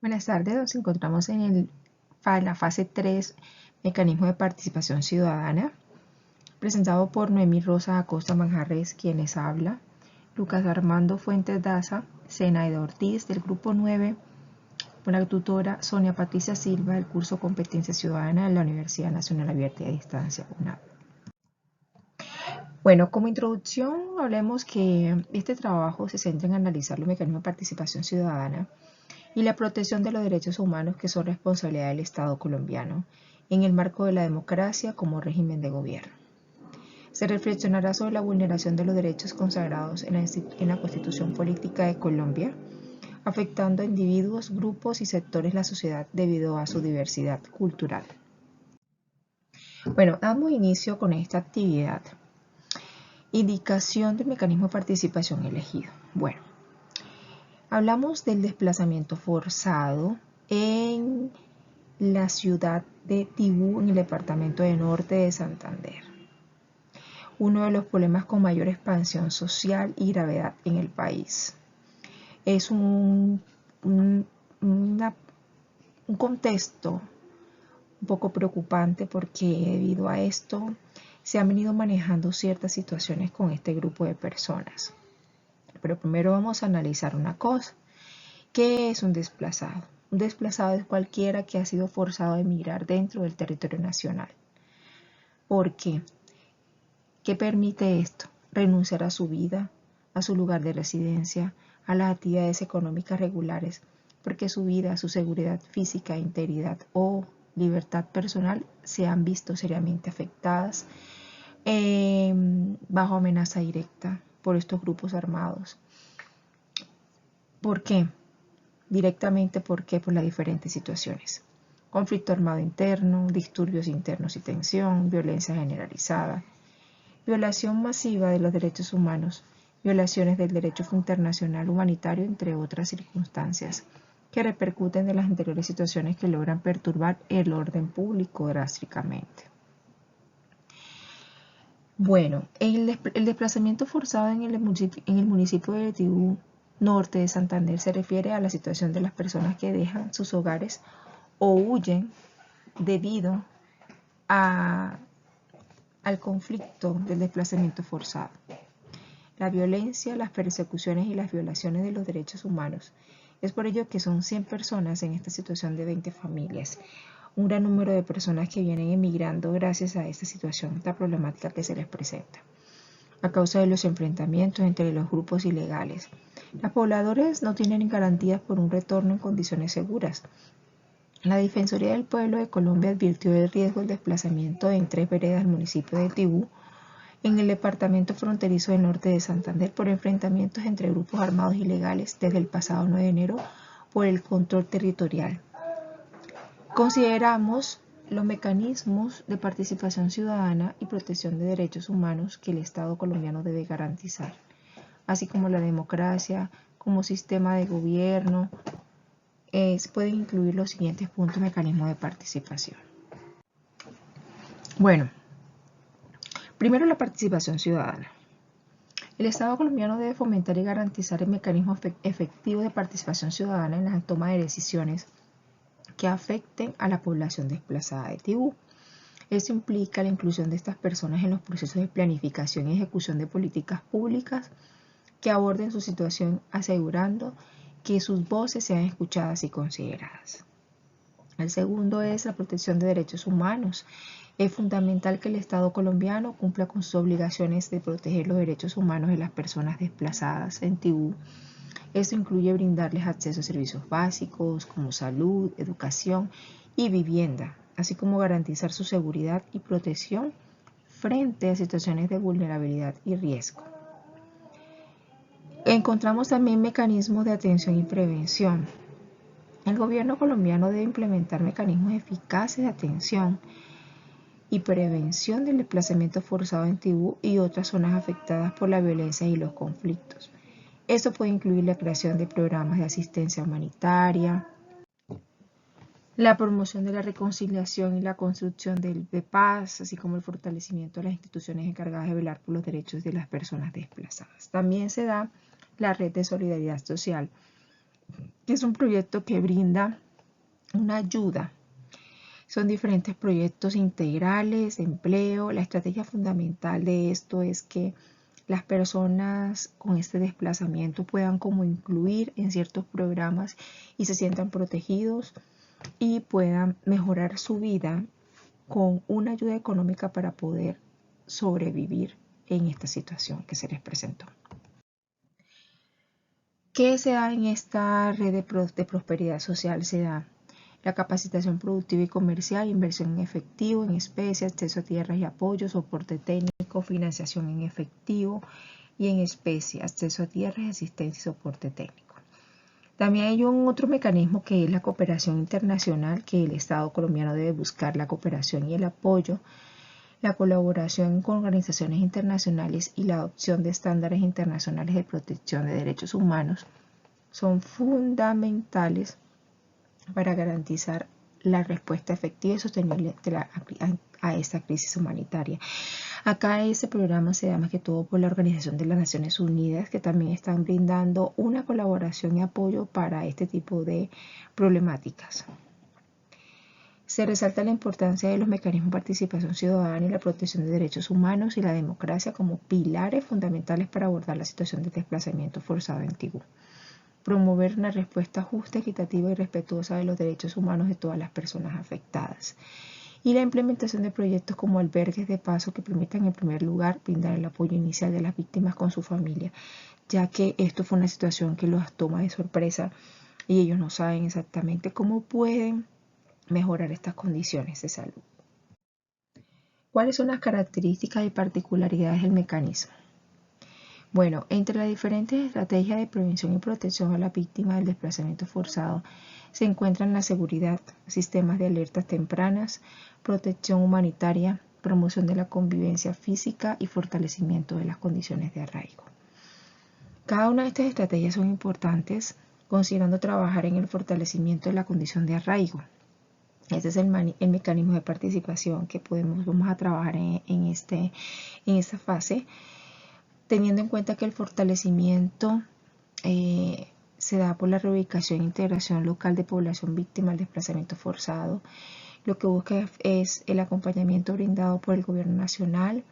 Buenas tardes, nos encontramos en la fase 3, Mecanismo de Participación Ciudadana, presentado por Noemí Rosa Acosta Manjarres, quien les habla, Lucas Armando Fuentes Daza, Zenaida Ortiz del Grupo 9, por la tutora Sonia Patricia Silva del curso Competencia Ciudadana de la Universidad Nacional Abierta y a Distancia, UNAB. Bueno, como introducción, hablemos que este trabajo se centra en analizar los mecanismos de participación ciudadana y la protección de los derechos humanos que son responsabilidad del Estado colombiano en el marco de la democracia como régimen de gobierno. Se reflexionará sobre la vulneración de los derechos consagrados en la Constitución Política de Colombia, afectando a individuos, grupos y sectores de la sociedad debido a su diversidad cultural. Bueno, damos inicio con esta actividad. Indicación del mecanismo de participación elegido. Bueno, hablamos del desplazamiento forzado en la ciudad de Tibú, en el departamento de Norte de Santander. Uno de los problemas con mayor expansión social y gravedad en el país. Es un contexto un poco preocupante porque debido a esto se han venido manejando ciertas situaciones con este grupo de personas. Pero primero vamos a analizar una cosa. ¿Qué es un desplazado? Un desplazado es cualquiera que ha sido forzado a emigrar dentro del territorio nacional. ¿Por qué? ¿Qué permite esto? Renunciar a su vida, a su lugar de residencia, a las actividades económicas regulares, porque su vida, su seguridad física, integridad o libertad personal se han visto seriamente afectadas bajo amenaza directa por estos grupos armados. ¿Por qué? Directamente, ¿por qué? Por las diferentes situaciones. Conflicto armado interno, disturbios internos y tensión, violencia generalizada, violación masiva de los derechos humanos, violaciones del derecho internacional humanitario, entre otras circunstancias, que repercuten de las anteriores situaciones que logran perturbar el orden público drásticamente. Bueno, el desplazamiento forzado en el municipio de Tibú, norte de Santander, se refiere a la situación de las personas que dejan sus hogares o huyen debido al conflicto del desplazamiento forzado. La violencia, las persecuciones y las violaciones de los derechos humanos. Es por ello que son 100 personas en esta situación de 20 familias. Un gran número de personas que vienen emigrando gracias a esta situación, esta problemática que se les presenta, a causa de los enfrentamientos entre los grupos ilegales. Los pobladores no tienen garantías por un retorno en condiciones seguras. La Defensoría del Pueblo de Colombia advirtió del riesgo del desplazamiento en 3 veredas del municipio de Tibú, en el departamento fronterizo del norte de Santander, por enfrentamientos entre grupos armados ilegales desde el pasado 9 de enero por el control territorial. Consideramos los mecanismos de participación ciudadana y protección de derechos humanos que el Estado colombiano debe garantizar, así como la democracia como sistema de gobierno. Se pueden incluir los siguientes puntos de mecanismo de participación. Bueno, primero la participación ciudadana. El Estado colombiano debe fomentar y garantizar el mecanismo efectivo de participación ciudadana en la toma de decisiones que afecten a la población desplazada de Tibú. Esto implica la inclusión de estas personas en los procesos de planificación y ejecución de políticas públicas que aborden su situación, asegurando que sus voces sean escuchadas y consideradas. El segundo es la protección de derechos humanos. Es fundamental que el Estado colombiano cumpla con sus obligaciones de proteger los derechos humanos de las personas desplazadas en Tibú. Esto incluye brindarles acceso a servicios básicos como salud, educación y vivienda, así como garantizar su seguridad y protección frente a situaciones de vulnerabilidad y riesgo. Encontramos también mecanismos de atención y prevención. El gobierno colombiano debe implementar mecanismos eficaces de atención y prevención del desplazamiento forzado en Tibú y otras zonas afectadas por la violencia y los conflictos. Esto puede incluir la creación de programas de asistencia humanitaria, la promoción de la reconciliación y la construcción de paz, así como el fortalecimiento de las instituciones encargadas de velar por los derechos de las personas desplazadas. También se da la red de solidaridad social, Es un proyecto que brinda una ayuda. Son diferentes proyectos integrales de empleo. La estrategia fundamental de esto es que las personas con este desplazamiento puedan como incluir en ciertos programas y se sientan protegidos y puedan mejorar su vida con una ayuda económica para poder sobrevivir en esta situación que se les presentó. ¿Qué se da en esta red de prosperidad social? Se da la capacitación productiva y comercial, inversión en efectivo, en especie, acceso a tierras y apoyo, soporte técnico, financiación en efectivo y en especie, acceso a tierras, asistencia y soporte técnico. También hay un otro mecanismo que es la cooperación internacional, que el Estado colombiano debe buscar la cooperación y el apoyo, la colaboración con organizaciones internacionales y la adopción de estándares internacionales de protección de derechos humanos son fundamentales para garantizar la respuesta efectiva y sostenible a esta crisis humanitaria. Acá este programa se da más que todo por la Organización de las Naciones Unidas, que también están brindando una colaboración y apoyo para este tipo de problemáticas. Se resalta la importancia de los mecanismos de participación ciudadana y la protección de derechos humanos y la democracia como pilares fundamentales para abordar la situación de desplazamiento forzado en Tibú. Promover una respuesta justa, equitativa y respetuosa de los derechos humanos de todas las personas afectadas. Y la implementación de proyectos como albergues de paso que permitan en primer lugar brindar el apoyo inicial de las víctimas con su familia, ya que esto fue una situación que los toma de sorpresa y ellos no saben exactamente cómo pueden mejorar estas condiciones de salud. ¿Cuáles son las características y particularidades del mecanismo? Bueno, entre las diferentes estrategias de prevención y protección a la víctima del desplazamiento forzado se encuentran la seguridad, sistemas de alertas tempranas, protección humanitaria, promoción de la convivencia física y fortalecimiento de las condiciones de arraigo. Cada una de estas estrategias son importantes considerando trabajar en el fortalecimiento de la condición de arraigo. Este es el mecanismo de participación que vamos a trabajar en esta fase, teniendo en cuenta que el fortalecimiento se da por la reubicación e integración local de población víctima del desplazamiento forzado. Lo que busca es el acompañamiento brindado por el gobierno nacional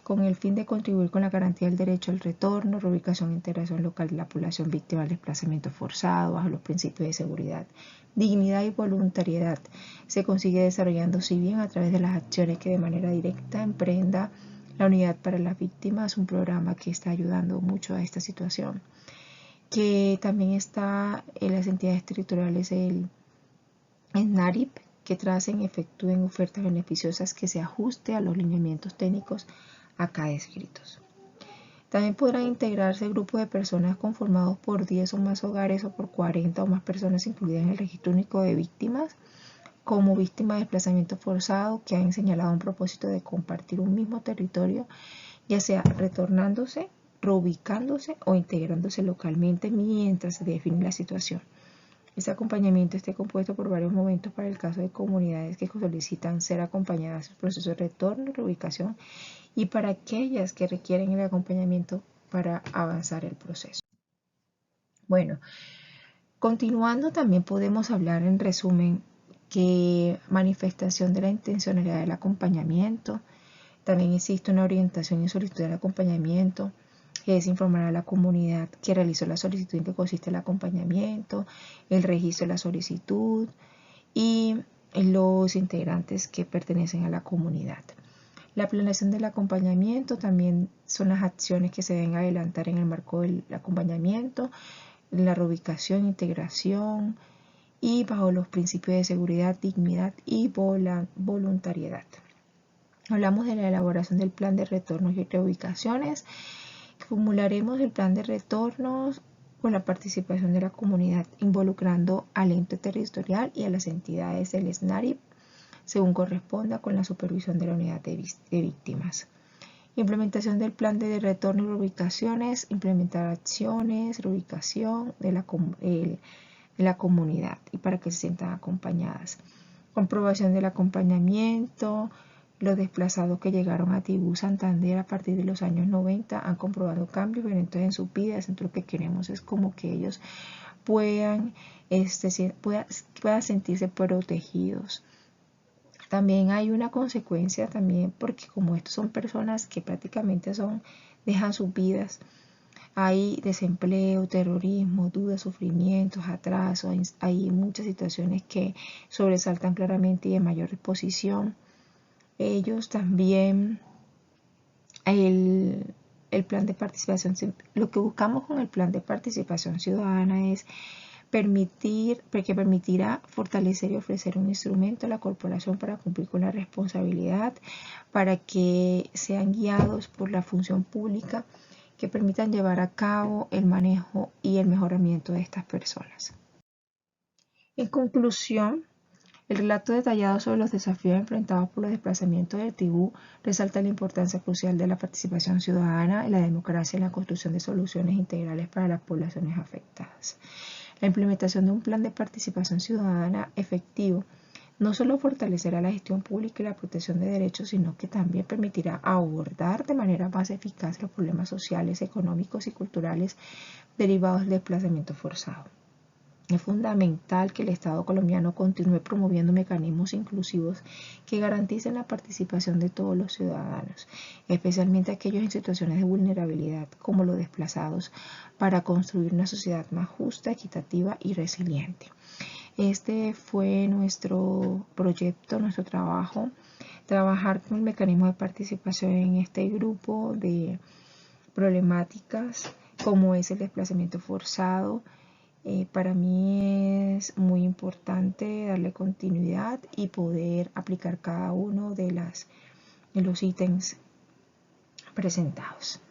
con el fin de contribuir con la garantía del derecho al retorno, reubicación e integración local de la población víctima del desplazamiento forzado bajo los principios de seguridad, dignidad y voluntariedad. Se consigue desarrollando, si bien a través de las acciones que de manera directa emprenda la Unidad para las Víctimas, un programa que está ayudando mucho a esta situación, que también está en las entidades territoriales del SNARIP, que tracen y efectúen ofertas beneficiosas que se ajuste a los lineamientos técnicos acá descritos. También podrán integrarse grupos de personas conformados por 10 o más hogares o por 40 o más personas incluidas en el registro único de víctimas, como víctimas de desplazamiento forzado que han señalado un propósito de compartir un mismo territorio, ya sea retornándose, reubicándose o integrándose localmente mientras se define la situación. Este acompañamiento está compuesto por varios momentos para el caso de comunidades que solicitan ser acompañadas en el proceso de retorno y reubicación y para aquellas que requieren el acompañamiento para avanzar el proceso. Bueno, continuando también podemos hablar en resumen que manifestación de la intencionalidad del acompañamiento. También existe una orientación y solicitud del acompañamiento, que es informar a la comunidad que realizó la solicitud en que consiste el acompañamiento, el registro de la solicitud y los integrantes que pertenecen a la comunidad. La planeación del acompañamiento también son las acciones que se deben adelantar en el marco del acompañamiento, la reubicación, integración y bajo los principios de seguridad, dignidad y voluntariedad. Hablamos de la elaboración del plan de retornos y reubicaciones. Formularemos el plan de retornos con la participación de la comunidad, involucrando al ente territorial y a las entidades del SNARIP, según corresponda con la supervisión de la unidad de víctimas. Implementación del plan de retorno y reubicaciones, implementar acciones, reubicación de la comunidad y para que se sientan acompañadas. Comprobación del acompañamiento. Los desplazados que llegaron a Tibú, Santander a partir de los años 90 han comprobado cambios violentos en su vida. Entonces lo que queremos es como que ellos puedan sentirse protegidos. También hay una consecuencia también, porque como estos son personas que prácticamente dejan sus vidas, hay desempleo, terrorismo, dudas, sufrimientos, atrasos, hay muchas situaciones que sobresaltan claramente y de mayor exposición. Ellos también, el plan de participación, lo que buscamos con el plan de participación ciudadana es que permitirá fortalecer y ofrecer un instrumento a la corporación para cumplir con la responsabilidad, para que sean guiados por la función pública, que permitan llevar a cabo el manejo y el mejoramiento de estas personas. En conclusión, el relato detallado sobre los desafíos enfrentados por los desplazamientos del Tibú resalta la importancia crucial de la participación ciudadana y la democracia en la construcción de soluciones integrales para las poblaciones afectadas. La implementación de un plan de participación ciudadana efectivo no solo fortalecerá la gestión pública y la protección de derechos, sino que también permitirá abordar de manera más eficaz los problemas sociales, económicos y culturales derivados del desplazamiento forzado. Es fundamental que el Estado colombiano continúe promoviendo mecanismos inclusivos que garanticen la participación de todos los ciudadanos, especialmente aquellos en situaciones de vulnerabilidad como los desplazados, para construir una sociedad más justa, equitativa y resiliente. Este fue nuestro proyecto, nuestro trabajo, trabajar con el mecanismo de participación en este grupo de problemáticas como es el desplazamiento forzado. Para mí es muy importante darle continuidad y poder aplicar cada uno de los ítems presentados.